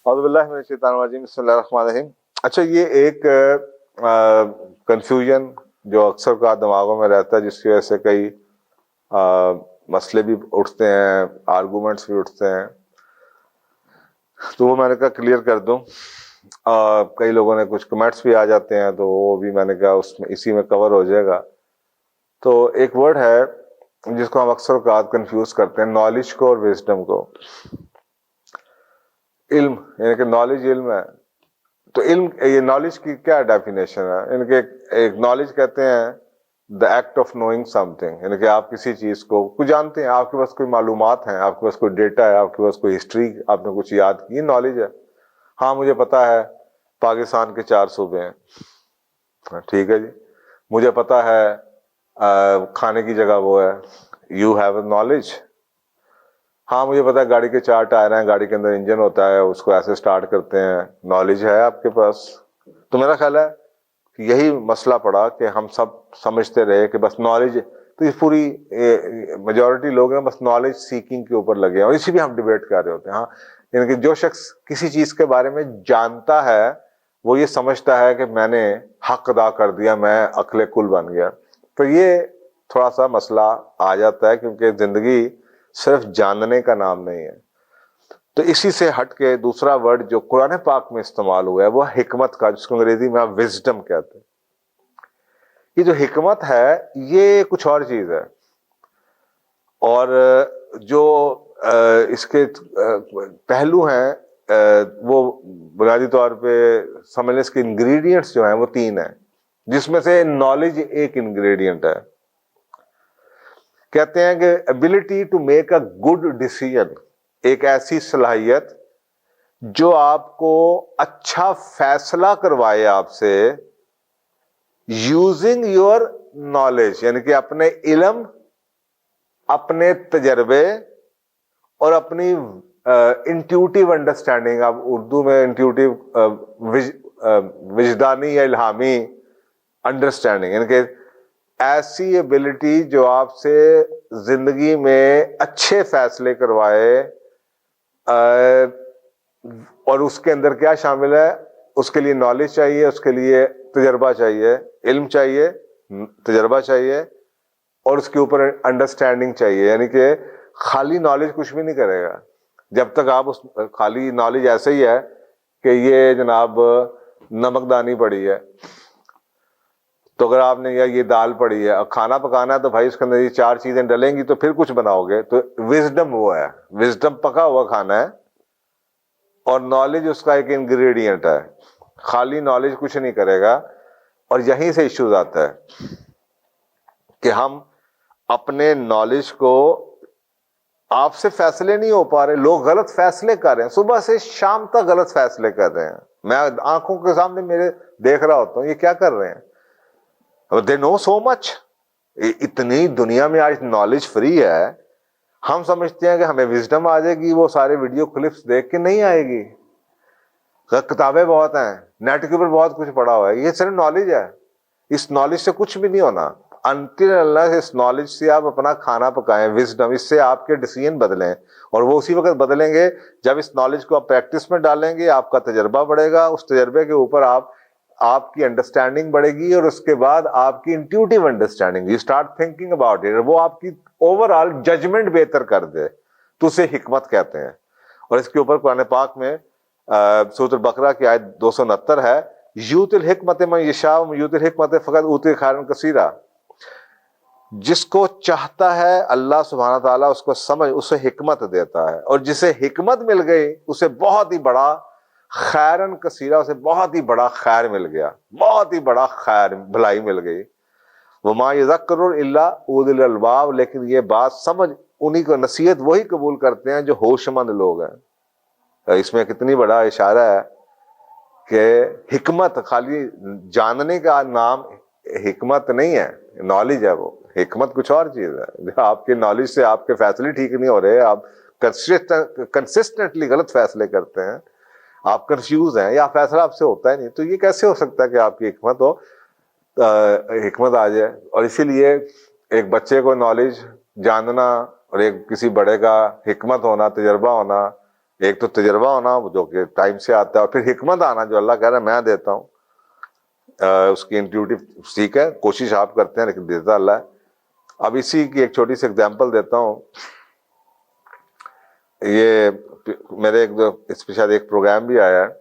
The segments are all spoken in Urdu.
اعوذ باللہ من الشیطان الرجیم، بسم اللہ الرحمن الرحیم۔ اچھا، یہ ایک کنفیوژن جو اکثر کا دماغوں میں رہتا ہے، جس کی وجہ سے کئی مسئلے بھی اٹھتے ہیں، آرگومنٹس بھی اٹھتے ہیں، تو وہ میں نے کہا کلیئر کر دوں۔ کئی لوگوں نے کچھ کمنٹس بھی آ جاتے ہیں، تو وہ بھی میں نے کہا اسی میں کور ہو جائے گا۔ تو ایک ورڈ ہے جس کو ہم اکثر اوقات کنفیوز کرتے ہیں، نالج کو اور وزڈم کو۔ علم یعنی کہ نالج علم ہے، تو علم یہ نالج کی کیا ڈیفینیشن ہے؟ یعنی کہ ایک نالج کہتے ہیں the act of knowing some thing, یعنی کہ آپ کسی چیز کو کچھ جانتے ہیں، آپ کے پاس کوئی معلومات ہیں، آپ کے پاس کوئی ڈیٹا ہے، آپ کے پاس کوئی ہسٹری، آپ نے کچھ یاد کی، نالج ہے۔ ہاں مجھے پتا ہے پاکستان کے 4 صوبے ہیں، ٹھیک ہے جی۔ مجھے پتا ہے کھانے کی جگہ وہ ہے، یو ہیو اے نالج۔ ہاں مجھے پتا ہے گاڑی کے 4 ٹائر ہیں، گاڑی کے اندر انجن ہوتا ہے، اس کو ایسے سٹارٹ کرتے ہیں، نالج ہے آپ کے پاس۔ تو میرا خیال ہے کہ یہی مسئلہ پڑا کہ ہم سب سمجھتے رہے کہ بس نالج، تو یہ پوری میجورٹی لوگ ہیں بس نالج سیکنگ کے اوپر لگے ہیں، اور اسی بھی ہم ڈیبیٹ کر رہے ہوتے ہیں۔ ہاں یعنی کہ جو شخص کسی چیز کے بارے میں جانتا ہے وہ یہ سمجھتا ہے کہ میں نے حق ادا کر دیا، میں عقل کل بن گیا۔ تو یہ تھوڑا سا مسئلہ آ جاتا ہے، کیونکہ زندگی صرف جاننے کا نام نہیں ہے۔ تو اسی سے ہٹ کے دوسرا ورڈ جو قرآن پاک میں استعمال ہوا ہے وہ حکمت کا، جس کو انگریزی میں آپ وزڈم کہتے ہیں۔ یہ جو حکمت ہے یہ کچھ اور چیز ہے، اور جو اس کے پہلو ہیں وہ بنیادی طور پہ سمجھ لیں اس کے انگریڈینٹس جو ہیں وہ 3 ہیں، جس میں سے نالج ایک انگریڈینٹ ہے۔ کہتے ہیں کہ ability to make a good decision، ایک ایسی صلاحیت جو آپ کو اچھا فیصلہ کروائے آپ سے، using your knowledge، یعنی کہ اپنے علم، اپنے تجربے اور اپنی انٹیوٹیو انڈرسٹینڈنگ، اب اردو میں انٹیوٹیو وجدانی یا الہامی انڈرسٹینڈنگ، یعنی کہ ایسی ایبلٹی جو آپ سے زندگی میں اچھے فیصلے کروائے، اور اس کے اندر کیا شامل ہے؟ اس کے لیے نالج چاہیے، اس کے لیے تجربہ چاہیے، علم چاہیے، تجربہ چاہیے، اور اس کے اوپر انڈرسٹینڈنگ چاہیے۔ یعنی کہ خالی نالج کچھ بھی نہیں کرے گا جب تک آپ اس خالی نالج ایسے ہی ہے کہ یہ جناب نمک دانی پڑی ہے، تو اگر آپ نے یہ دال پڑی ہے اور کھانا پکانا ہے تو بھائی اس کے اندر یہ 4 چیزیں ڈلیں گی تو پھر کچھ بناؤ گے۔ تو وزڈم وہ ہے، وزڈم پکا ہوا کھانا ہے، اور نالج اس کا ایک انگریڈینٹ ہے۔ خالی نالج کچھ نہیں کرے گا، اور یہیں سے ایشوز آتا ہے کہ ہم اپنے نالج کو، آپ سے فیصلے نہیں ہو پا رہے، لوگ غلط فیصلے کر رہے ہیں، صبح سے شام تک غلط فیصلے کر رہے ہیں، میں آنکھوں کے سامنے میرے دیکھ رہا ہوتا ہوں یہ کیا کر رہے ہیں۔ They know so much، اتنی دنیا میں آج نالج فری ہے، ہم سمجھتے ہیں کہ ہمیں وزڈم آ جائے گی وہ سارے ویڈیو کلپس دیکھ کے، نہیں آئے گی۔ کتابیں بہت ہیں، نیٹ کے اوپر بہت کچھ پڑا ہوا ہے، یہ صرف نالج ہے، اس نالج سے کچھ بھی نہیں ہونا۔ انٹل اللہ اس نالج سے آپ اپنا کھانا پکائیں، وزڈم، اس سے آپ کے ڈیسیژن بدلیں، اور وہ اسی وقت بدلیں گے جب اس نالج کو آپ پریکٹس میں ڈالیں گے، آپ کا تجربہ بڑھے گا، اس تجربے کے اوپر آپ کی انڈرسٹینڈنگ بڑھے گی، اور اس کے بعد آپ کی intuitive understanding, you start thinking about it, وہ آپ کی اوور آل ججمنٹ بہتر کر دے، تو اسے حکمت کہتے ہیں۔ اور اس کے اوپر قرآن پاک میں سورۃ البقرہ کی آیت 269 ہے، یوت الحکمت من یشاء یوت الحکمت فقد اوتی خیرا کثیرا، جس کو چاہتا ہے اللہ سبحانہ تعالیٰ اس کو سمجھ، اسے حکمت دیتا ہے، اور جسے حکمت مل گئی اسے بہت ہی بڑا خیرن کثیرہ، اسے بہت ہی بڑا خیر مل گیا، بہت ہی بڑا خیر، بھلائی مل گئی۔ وما یذکر الا اولو الالباب، لیکن یہ بات سمجھ انہی کو، نصیحت وہی قبول کرتے ہیں جو ہوش مند لوگ ہیں۔ اس میں کتنی بڑا اشارہ ہے کہ حکمت خالی جاننے کا نام حکمت نہیں ہے، نالج ہے، وہ حکمت کچھ اور چیز ہے۔ آپ کے نالج سے آپ کے فیصلے ٹھیک نہیں ہو رہے، آپ کنسسٹنٹلی غلط فیصلے کرتے ہیں، آپ کنفیوز ہیں، یا فیصلہ آپ سے ہوتا ہی نہیں، تو یہ کیسے ہو سکتا ہے کہ آپ کی حکمت ہو، حکمت آ جائے۔ اور اسی لیے ایک بچے کو نالج جاننا اور ایک کسی بڑے کا حکمت ہونا، تجربہ ہونا، ایک تو تجربہ ہونا جو کہ ٹائم سے آتا ہے, اور پھر حکمت آنا جو اللہ کہہ رہا ہے میں دیتا ہوں. اس کی انٹیوٹیو سیکھ ہے, کوشش آپ کرتے ہیں لیکن دیتا اللہ ہے. اب اسی کی ایک چھوٹی سی اگزامپل دیتا ہوں. یہ میرے اس پہ شاید ایک پروگرام بھی آیا ہے.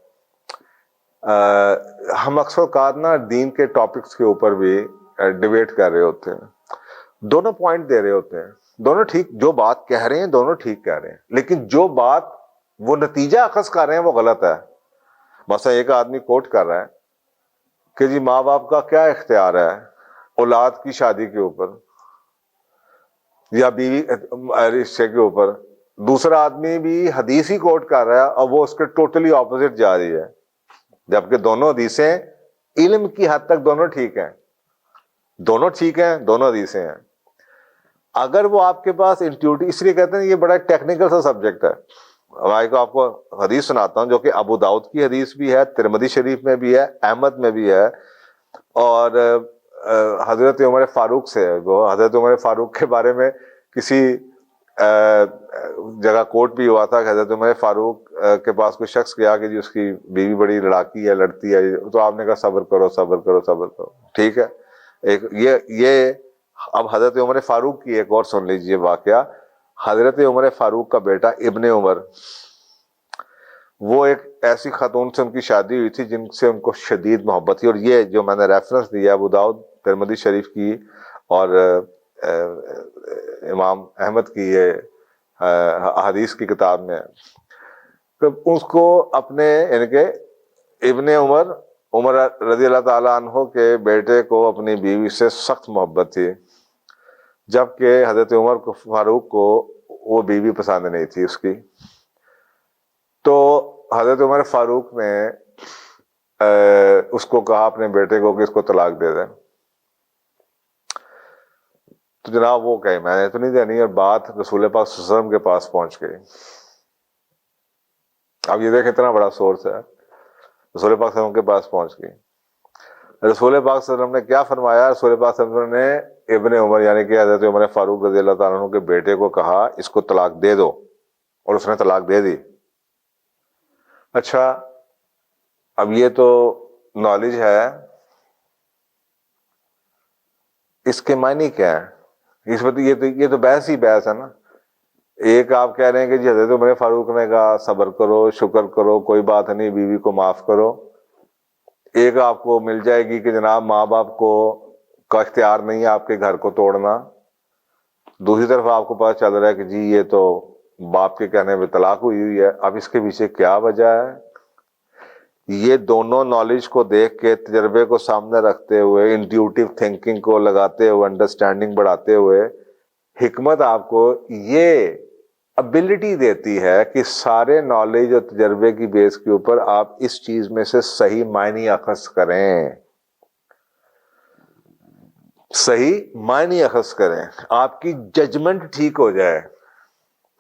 ہم اکثر اوقات نا دین کے ٹاپکس کے اوپر بھی ڈیبیٹ کر رہے ہوتے ہیں, دونوں پوائنٹ دے رہے ہوتے ہیں, دونوں ٹھیک, جو بات کہہ رہے ہیں دونوں ٹھیک کہہ رہے ہیں, لیکن جو بات وہ نتیجہ اخذ کر رہے ہیں وہ غلط ہے. مثلا ایک آدمی کوٹ کر رہا ہے کہ جی ماں باپ کا کیا اختیار ہے اولاد کی شادی کے اوپر یا بیوی رشتے کے اوپر. دوسرا آدمی بھی حدیث ہی کوٹ کر رہا ہے اور وہ اس کے ٹوٹلی اپوزٹ جا رہی ہے, جبکہ دونوں حدیثیں علم کی حد تک دونوں ٹھیک ہیں, دونوں ٹھیک ہیں, دونوں حدیثیں ہیں. اگر وہ آپ کے پاس انٹیوٹیو, اس لیے کہتے ہیں یہ بڑا ٹیکنیکل سا سبجیکٹ ہے. آپ کو حدیث سناتا ہوں جو کہ ابو داؤد کی حدیث بھی ہے, ترمذی شریف میں بھی ہے, احمد میں بھی ہے, اور حضرت عمر فاروق سے. وہ حضرت عمر فاروق کے بارے میں کسی جگہ کوٹ بھی ہوا تھا کہ حضرت عمر فاروق کے پاس کوئی شخص گیا کہ جی اس کی بیوی بڑی لڑاکی ہے, لڑتی ہے, تو آپ نے کہا صبر کرو صبر کرو صبر کرو. ٹھیک ہے, ایک یہ اب حضرت عمر فاروق کی ایک اور سن لیجئے واقعہ. حضرت عمر فاروق کا بیٹا ابن عمر, وہ ایک ایسی خاتون سے ان کی شادی ہوئی تھی جن سے ان کو شدید محبت تھی. اور یہ جو میں نے ریفرنس دیا ابو داؤد ترمذی شریف کی اور امام احمد کی یہ حدیث کی کتاب میں, تو اس کو اپنے یعنی کہ ابن عمر رضی اللہ تعالیٰ عنہ کے بیٹے کو اپنی بیوی سے سخت محبت تھی, جبکہ حضرت عمر کو فاروق کو وہ بیوی پسند نہیں تھی اس کی. تو حضرت عمر فاروق نے اس کو کہا اپنے بیٹے کو کہ اس کو طلاق دے دیں. تو جناب وہ کہے میں نے تو نہیں دینی, اور بات رسول پاک صلی اللہ علیہ وسلم کے پاس پہنچ گئی. اب یہ دیکھ اتنا بڑا سورس ہے, رسول پاک صلی اللہ علیہ وسلم کے پاس پہنچ گئی. رسول پاک صلی اللہ علیہ وسلم نے کیا فرمایا؟ رسول پاک صلی اللہ علیہ وسلم نے ابن عمر یعنی کہ حضرت عمر فاروق رضی اللہ تعالیٰ عنہ کے بیٹے کو کہا اس کو طلاق دے دو, اور اس نے طلاق دے دی. اچھا, اب یہ تو نالج ہے, اس کے معنی کیا ہے؟ اس وقت یہ تو بحث ہی بحث ہے نا. ایک آپ کہہ رہے ہیں کہ جی حضرت عمر فاروق نے کہا صبر کرو شکر کرو کوئی بات نہیں بیوی کو معاف کرو. ایک آپ کو مل جائے گی کہ جناب ماں باپ کو کا اختیار نہیں ہے آپ کے گھر کو توڑنا. دوسری طرف آپ کو پتہ چل رہا ہے کہ جی یہ تو باپ کے کہنے پہ طلاق ہوئی ہے. اب اس کے پیچھے کیا وجہ ہے؟ یہ دونوں نالج کو دیکھ کے, تجربے کو سامنے رکھتے ہوئے, انٹیوٹیو تھنکنگ کو لگاتے ہوئے, انڈرسٹینڈنگ بڑھاتے ہوئے, حکمت آپ کو یہ ابلٹی دیتی ہے کہ سارے نالج اور تجربے کی بیس کے اوپر آپ اس چیز میں سے صحیح معنی اخذ کریں, صحیح معنی اخذ کریں, آپ کی ججمنٹ ٹھیک ہو جائے.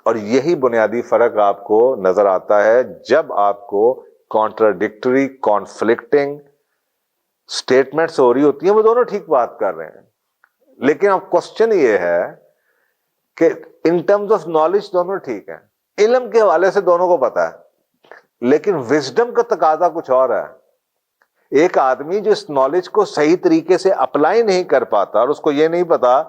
اور یہی بنیادی فرق آپ کو نظر آتا ہے جب آپ کو کانٹراڈکٹری کانفلکٹنگ سٹیٹمنٹس ہو رہی ہوتی ہیں. وہ دونوں ٹھیک بات کر رہے ہیں, لیکن اب کوسچن یہ ہے کہ ان ٹرمز آف نالج دونوں ٹھیک ہیں, علم کے حوالے سے دونوں کو پتا ہے, لیکن وزڈم کا تقاضا کچھ اور ہے. ایک آدمی جو اس نالج کو صحیح طریقے سے اپلائی نہیں کر پاتا اور اس کو یہ نہیں پتا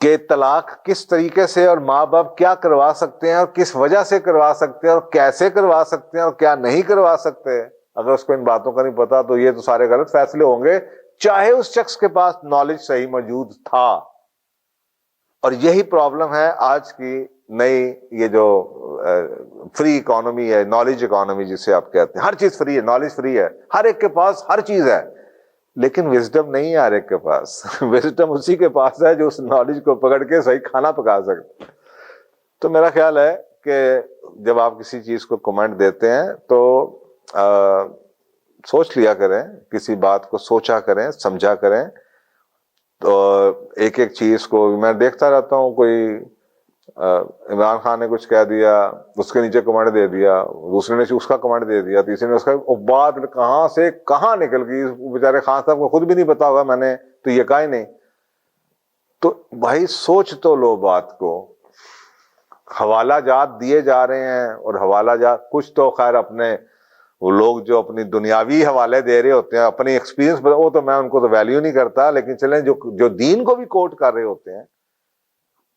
کہ طلاق کس طریقے سے اور ماں باپ کیا کروا سکتے ہیں اور کس وجہ سے کروا سکتے ہیں اور کیسے کروا سکتے ہیں اور کیا نہیں کروا سکتے, اگر اس کو ان باتوں کا نہیں پتا تو یہ تو سارے غلط فیصلے ہوں گے, چاہے اس شخص کے پاس نالج صحیح موجود تھا. اور یہی پرابلم ہے آج کی نئی یہ جو فری اکانومی ہے, نالج اکانومی جسے آپ کہتے ہیں. ہر چیز فری ہے, نالج فری ہے, ہر ایک کے پاس ہر چیز ہے, لیکن وزڈم نہیں ہے ہر ایک کے پاس. وزڈم اسی کے پاس ہے جو اس نالج کو پکڑ کے صحیح کھانا پکا سکتا. تو میرا خیال ہے کہ جب آپ کسی چیز کو کمنٹ دیتے ہیں تو سوچ لیا کریں, کسی بات کو سوچا کریں, سمجھا کریں. تو ایک ایک چیز کو میں دیکھتا رہتا ہوں, کوئی عمران خان نے کچھ کہہ دیا اس کے نیچے کمنٹ دے دیا, دوسرے نے اس کا کمنٹ دے دیا, تیسرے نے اس کا, بات کہاں سے کہاں نکل گئی. بیچارے خان صاحب کو خود بھی نہیں پتا ہوگا میں نے تو یہ کہا ہی نہیں. تو بھائی سوچ تو لو بات کو, حوالہ جات دیے جا رہے ہیں، اور حوالہ جات کچھ تو خیر اپنے وہ لوگ جو اپنی دنیاوی حوالے دے رہے ہوتے ہیں، اپنی ایکسپیرینس، وہ تو میں ان کو تو ویلیو نہیں کرتا، لیکن چلیں جو دین کو بھی کوٹ کر رہے ہوتے ہیں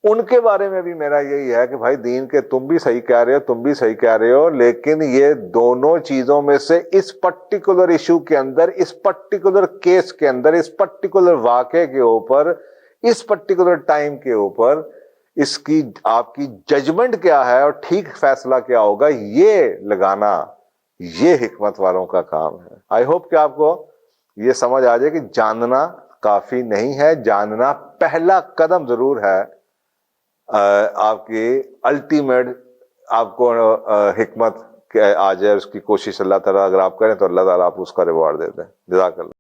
ان کے بارے میں بھی میرا یہی ہے کہ بھائی دین کے تم بھی صحیح کہہ رہے ہو، تم بھی صحیح کہہ رہے ہو، لیکن یہ دونوں چیزوں میں سے اس پرٹیکولر ایشو کے اندر، اس پرٹیکولر کیس کے اندر، اس پرٹیکولر واقعے کے اوپر، اس پرٹیکولر ٹائم کے اوپر اس کی آپ کی ججمنٹ کیا ہے اور ٹھیک فیصلہ کیا ہوگا، یہ لگانا یہ حکمت والوں کا کام ہے۔ آئی ہوپ کہ آپ کو یہ سمجھ آ جائے کہ جاننا کافی نہیں ہے، جاننا پہلا قدم ضرور ہے آپ کی الٹیمیٹ آپ کو حکمت آ جائے، اس کی کوشش اللہ تعالیٰ اگر آپ کریں تو اللہ تعالیٰ آپ کو اس کا ریوارڈ دے دیں۔ جزاک اللہ۔